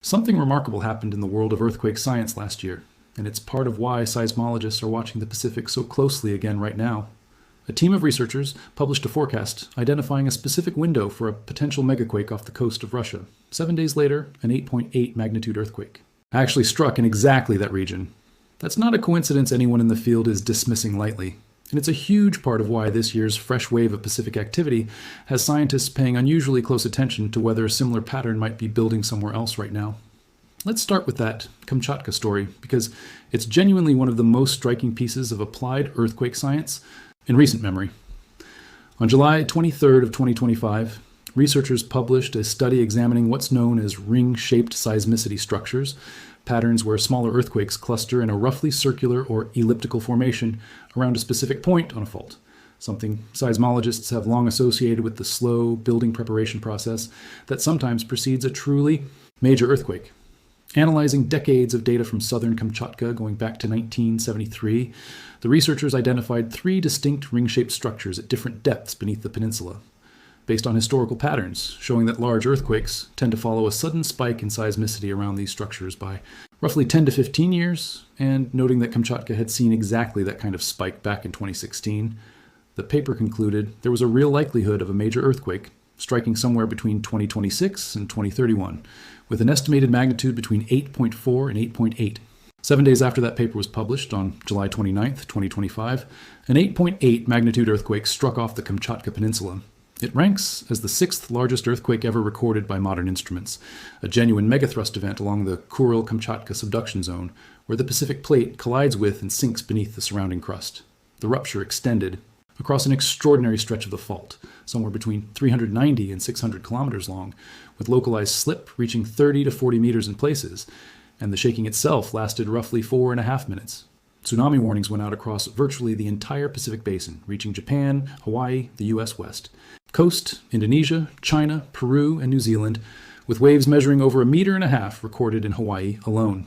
Something remarkable happened in the world of earthquake science last year, and it's part of why seismologists are watching the Pacific so closely again right now. A team of researchers published a forecast identifying a specific window for a potential megaquake off the coast of Russia. 7 days later, an 8.8 magnitude earthquake actually struck in exactly that region. That's not a coincidence anyone in the field is dismissing lightly, and it's a huge part of why this year's fresh wave of Pacific activity has scientists paying unusually close attention to whether a similar pattern might be building somewhere else right now. Let's start with that Kamchatka story, because it's genuinely one of the most striking pieces of applied earthquake science in recent memory. On July 23rd of 2025, researchers published a study examining what's known as ring-shaped seismicity structures, patterns where smaller earthquakes cluster in a roughly circular or elliptical formation around a specific point on a fault, something seismologists have long associated with the slow building preparation process that sometimes precedes a truly major earthquake. Analyzing decades of data from southern Kamchatka going back to 1973, the researchers identified 3 distinct ring-shaped structures at different depths beneath the peninsula, based on historical patterns showing that large earthquakes tend to follow a sudden spike in seismicity around these structures by roughly 10 to 15 years, and noting that Kamchatka had seen exactly that kind of spike back in 2016, the paper concluded there was a real likelihood of a major earthquake striking somewhere between 2026 and 2031, with an estimated magnitude between 8.4 and 8.8. 7 days after that paper was published, on July 29, 2025, an 8.8 magnitude earthquake struck off the Kamchatka Peninsula. It ranks as the 6th largest earthquake ever recorded by modern instruments, a genuine megathrust event along the Kuril-Kamchatka subduction zone, where the Pacific plate collides with and sinks beneath the surrounding crust. The rupture extended across an extraordinary stretch of the fault, somewhere between 390 and 600 kilometers long, with localized slip reaching 30 to 40 meters in places, and the shaking itself lasted roughly 4.5 minutes. Tsunami warnings went out across virtually the entire Pacific basin, reaching Japan, Hawaii, the US West, coast, Indonesia, China, Peru, and New Zealand, with waves measuring over 1.5 meters recorded in Hawaii alone.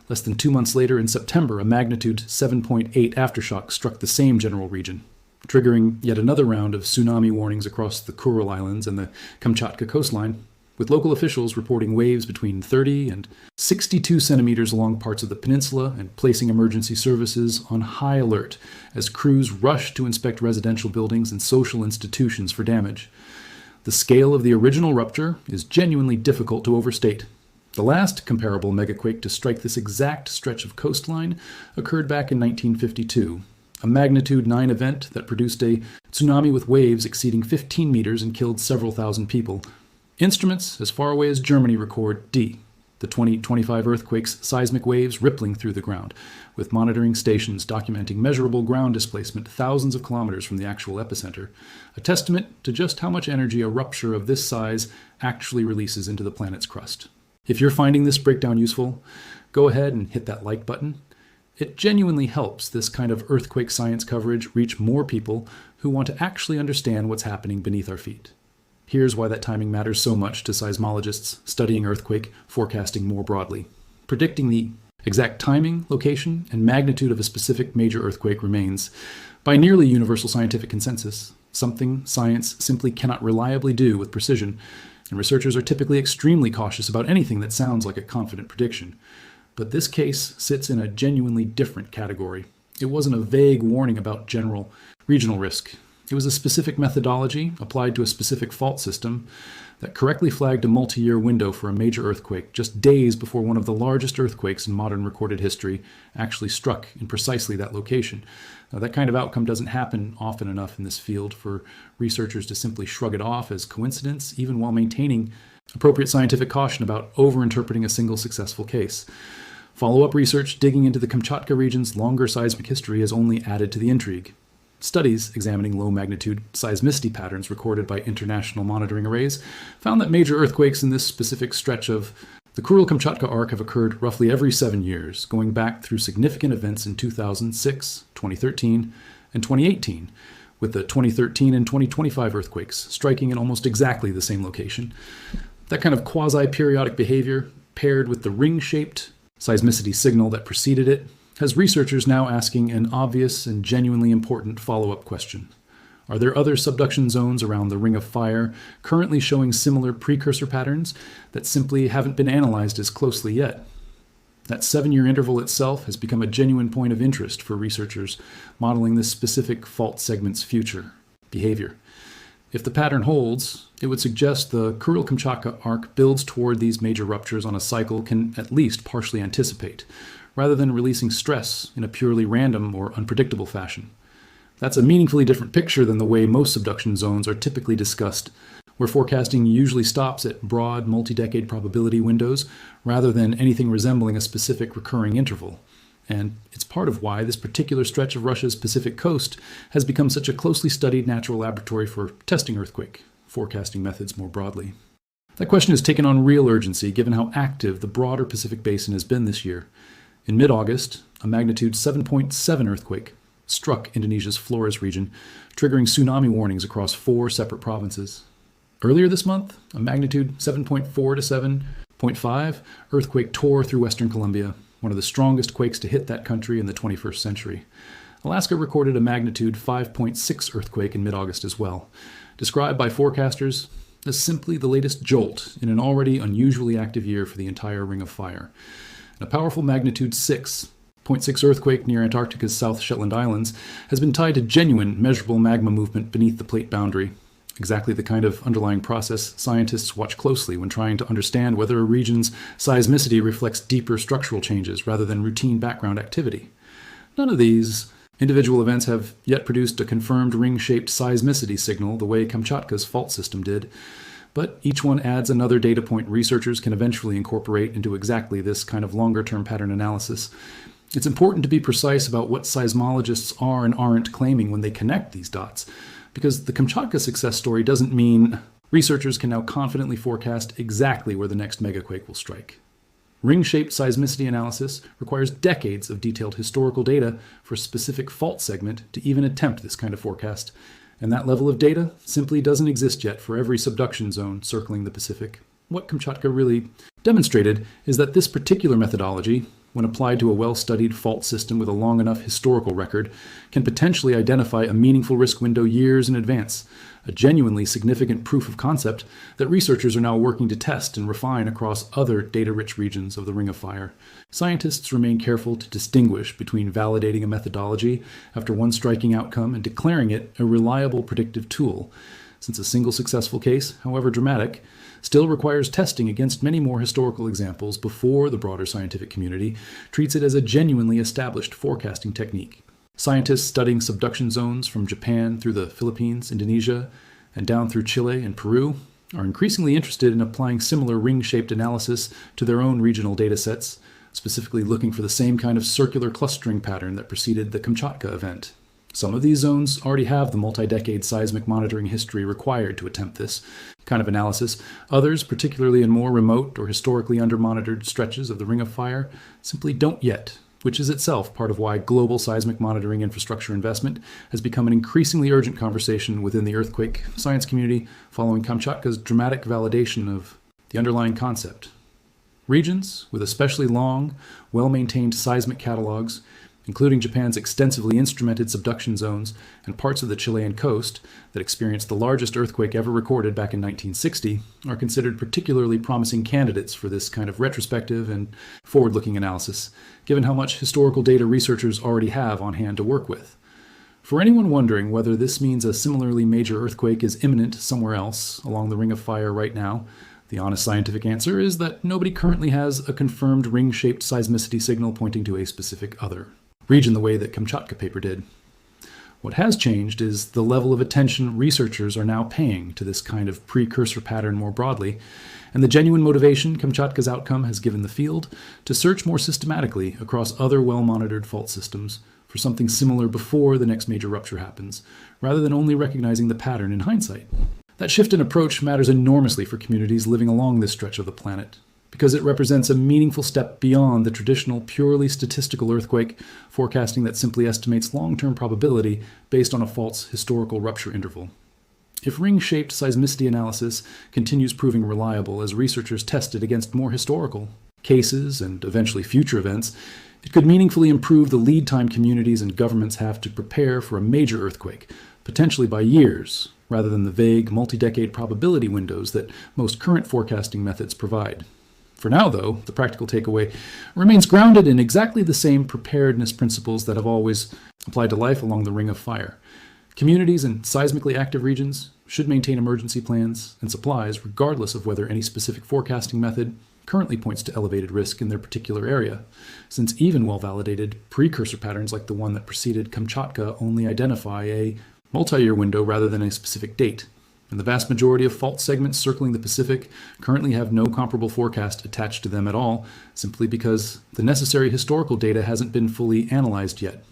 Less than 2 months later, in September, a magnitude 7.8 aftershock struck the same general region, triggering yet another round of tsunami warnings across the Kuril Islands and the Kamchatka coastline, with local officials reporting waves between 30 and 62 centimeters along parts of the peninsula and placing emergency services on high alert as crews rushed to inspect residential buildings and social institutions for damage. The scale of the original rupture is genuinely difficult to overstate. The last comparable megaquake to strike this exact stretch of coastline occurred back in 1952, a magnitude 9 event that produced a tsunami with waves exceeding 15 meters and killed several thousand people. Instruments as far away as Germany record D, the 2025 earthquake's seismic waves rippling through the ground, with monitoring stations documenting measurable ground displacement thousands of kilometers from the actual epicenter, a testament to just how much energy a rupture of this size actually releases into the planet's crust. If you're finding this breakdown useful, go ahead and hit that like button. It genuinely helps this kind of earthquake science coverage reach more people who want to actually understand what's happening beneath our feet. Here's why that timing matters so much to seismologists studying earthquake forecasting more broadly. Predicting the exact timing, location, and magnitude of a specific major earthquake remains, by nearly universal scientific consensus, something science simply cannot reliably do with precision, and researchers are typically extremely cautious about anything that sounds like a confident prediction. But this case sits in a genuinely different category. It wasn't a vague warning about general regional risk. It was a specific methodology applied to a specific fault system that correctly flagged a multi-year window for a major earthquake just days before one of the largest earthquakes in modern recorded history actually struck in precisely that location. Now, that kind of outcome doesn't happen often enough in this field for researchers to simply shrug it off as coincidence, even while maintaining appropriate scientific caution about over-interpreting a single successful case. Follow-up research digging into the Kamchatka region's longer seismic history has only added to the intrigue. Studies examining low-magnitude seismicity patterns recorded by international monitoring arrays found that major earthquakes in this specific stretch of the Kuril-Kamchatka arc have occurred roughly every 7 years, going back through significant events in 2006, 2013, and 2018, with the 2013 and 2025 earthquakes striking in almost exactly the same location. That kind of quasi-periodic behavior, paired with the ring-shaped seismicity signal that preceded it, has researchers now asking an obvious and genuinely important follow-up question. Are there other subduction zones around the Ring of Fire currently showing similar precursor patterns that simply haven't been analyzed as closely yet? That 7-year interval itself has become a genuine point of interest for researchers modeling this specific fault segment's future behavior. If the pattern holds, it would suggest the Kuril-Kamchatka arc builds toward these major ruptures on a cycle can at least partially anticipate, rather than releasing stress in a purely random or unpredictable fashion. That's a meaningfully different picture than the way most subduction zones are typically discussed, where forecasting usually stops at broad, multi-decade probability windows rather than anything resembling a specific recurring interval. And it's part of why this particular stretch of Russia's Pacific coast has become such a closely studied natural laboratory for testing earthquake forecasting methods more broadly. That question has taken on real urgency given how active the broader Pacific Basin has been this year. In mid-August, a magnitude 7.7 earthquake struck Indonesia's Flores region, triggering tsunami warnings across 4 separate provinces. Earlier this month, a magnitude 7.4 to 7.5 earthquake tore through western Colombia, one of the strongest quakes to hit that country in the 21st century. Alaska recorded a magnitude 5.6 earthquake in mid-August as well, described by forecasters as simply the latest jolt in an already unusually active year for the entire Ring of Fire. And a powerful magnitude 6.6 earthquake near Antarctica's South Shetland Islands has been tied to genuine, measurable magma movement beneath the plate boundary, exactly the kind of underlying process scientists watch closely when trying to understand whether a region's seismicity reflects deeper structural changes rather than routine background activity. None of these individual events have yet produced a confirmed ring-shaped seismicity signal the way Kamchatka's fault system did, but each one adds another data point researchers can eventually incorporate into exactly this kind of longer-term pattern analysis. It's important to be precise about what seismologists are and aren't claiming when they connect these dots, because the Kamchatka success story doesn't mean researchers can now confidently forecast exactly where the next megaquake will strike. Ring-shaped seismicity analysis requires decades of detailed historical data for a specific fault segment to even attempt this kind of forecast, and that level of data simply doesn't exist yet for every subduction zone circling the Pacific. What Kamchatka really demonstrated is that this particular methodology, when applied to a well-studied fault system with a long enough historical record, can potentially identify a meaningful risk window years in advance, a genuinely significant proof of concept that researchers are now working to test and refine across other data-rich regions of the Ring of Fire. Scientists remain careful to distinguish between validating a methodology after one striking outcome and declaring it a reliable predictive tool, since a single successful case, however dramatic, still requires testing against many more historical examples before the broader scientific community treats it as a genuinely established forecasting technique. Scientists studying subduction zones from Japan through the Philippines, Indonesia, and down through Chile and Peru are increasingly interested in applying similar ring-shaped analysis to their own regional datasets, specifically looking for the same kind of circular clustering pattern that preceded the Kamchatka event. Some of these zones already have the multi-decade seismic monitoring history required to attempt this kind of analysis. Others, particularly in more remote or historically under-monitored stretches of the Ring of Fire, simply don't yet, which is itself part of why global seismic monitoring infrastructure investment has become an increasingly urgent conversation within the earthquake science community following Kamchatka's dramatic validation of the underlying concept. Regions with especially long, well-maintained seismic catalogs, including Japan's extensively instrumented subduction zones and parts of the Chilean coast that experienced the largest earthquake ever recorded back in 1960, are considered particularly promising candidates for this kind of retrospective and forward-looking analysis, given how much historical data researchers already have on hand to work with. For anyone wondering whether this means a similarly major earthquake is imminent somewhere else along the Ring of Fire right now, the honest scientific answer is that nobody currently has a confirmed ring-shaped seismicity signal pointing to a specific other region the way that Kamchatka paper did. What has changed is the level of attention researchers are now paying to this kind of precursor pattern more broadly, and the genuine motivation Kamchatka's outcome has given the field to search more systematically across other well-monitored fault systems for something similar before the next major rupture happens, rather than only recognizing the pattern in hindsight. That shift in approach matters enormously for communities living along this stretch of the planet, because it represents a meaningful step beyond the traditional purely statistical earthquake forecasting that simply estimates long-term probability based on a false historical rupture interval. If ring-shaped seismicity analysis continues proving reliable as researchers test it against more historical cases and eventually future events, It could meaningfully improve the lead time communities and governments have to prepare for a major earthquake, potentially by years, rather than the vague, multi-decade probability windows that most current forecasting methods provide. For now, though, the practical takeaway remains grounded in exactly the same preparedness principles that have always applied to life along the Ring of Fire. Communities in seismically active regions should maintain emergency plans and supplies regardless of whether any specific forecasting method currently points to elevated risk in their particular area, since even well-validated precursor patterns like the one that preceded Kamchatka only identify a multi-year window rather than a specific date. And the vast majority of fault segments circling the Pacific currently have no comparable forecast attached to them at all, simply because the necessary historical data hasn't been fully analyzed yet.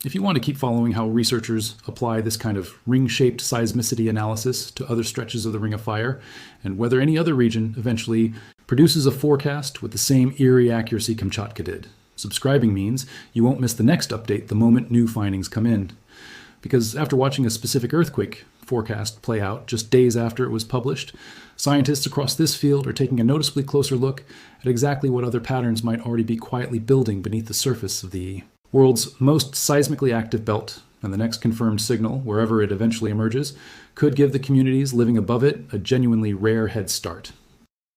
If you want to keep following how researchers apply this kind of ring-shaped seismicity analysis to other stretches of the Ring of Fire, and whether any other region eventually produces a forecast with the same eerie accuracy Kamchatka did, subscribing means you won't miss the next update the moment new findings come in. Because after watching a specific earthquake forecast play out just days after it was published, scientists across this field are taking a noticeably closer look at exactly what other patterns might already be quietly building beneath the surface of the world's most seismically active belt, and the next confirmed signal, wherever it eventually emerges, could give the communities living above it a genuinely rare head start.